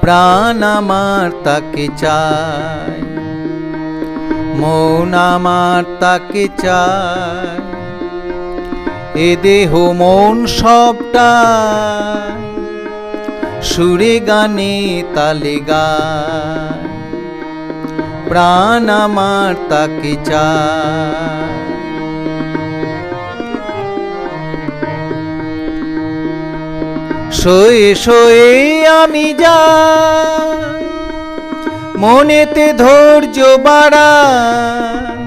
প্রাণ আমার তাকে চায়, মন আমার তাকে চায়। এ দেহ মন সবটা সুরে গানে তালে গায়, প্রাণ আমার তাকে চায়। শোয়ে শোয়ে আমি যাই, মনেতে ধৈর্য বাড়াই,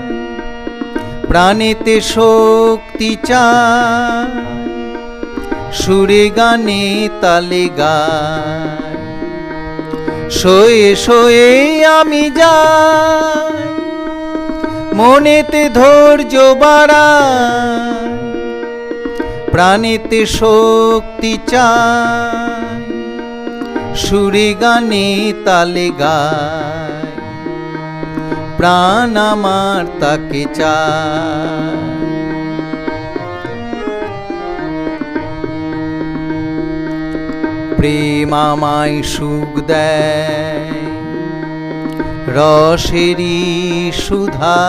প্রাণেতে শক্তি চাই, সুরে গানে তালে গায়। শোয়ে শোয়ে আমি যাই, মনেতে ধৈর্য বাড়াই, প্রাণেতে শক্তি চাই, সুরে গানে তালে গায়, প্রাণ আমার তাকে চায়। প্রেম আমায় সুখ দেয়, রসেরই সুধা,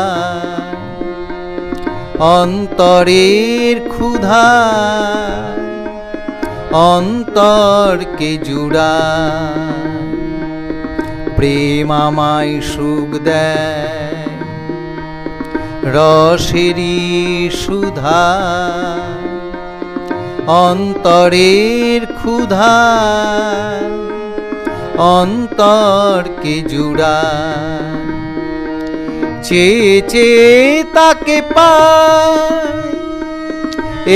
অন্তরের ক্ষুধা অন্তরকে জুড়ায়। প্রেম আমায় সুখ দেয়, রসেরই সুধা, অন্তরের ক্ষুধা অন্তরকে জুড়ায়। চেয়ে চেয়ে তাকে পাই,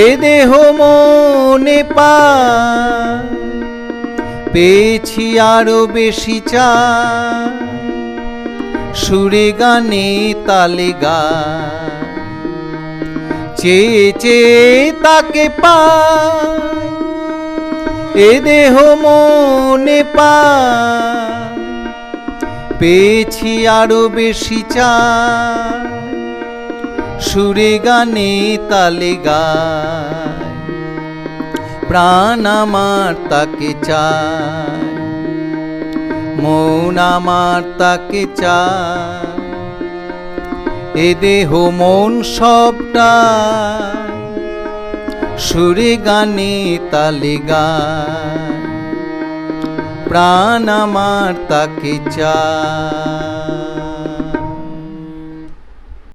এ দেহ মনে পাই, পেয়েছি আরো বেশি চাই, সুরে গানে তালে গায়। চেয়ে চেয়ে তাকে পাই, এ দেহ মনে পাই, পেয়েছি আরো বেশি চাই, সুরে গানে তালে গায়, প্রাণ আমার তাকে চায়, মন আমার তাকে চায়। এ দেহ মন সবটা সুরে গানে তালে গায়, প্রাণ আমার তাকে চায়।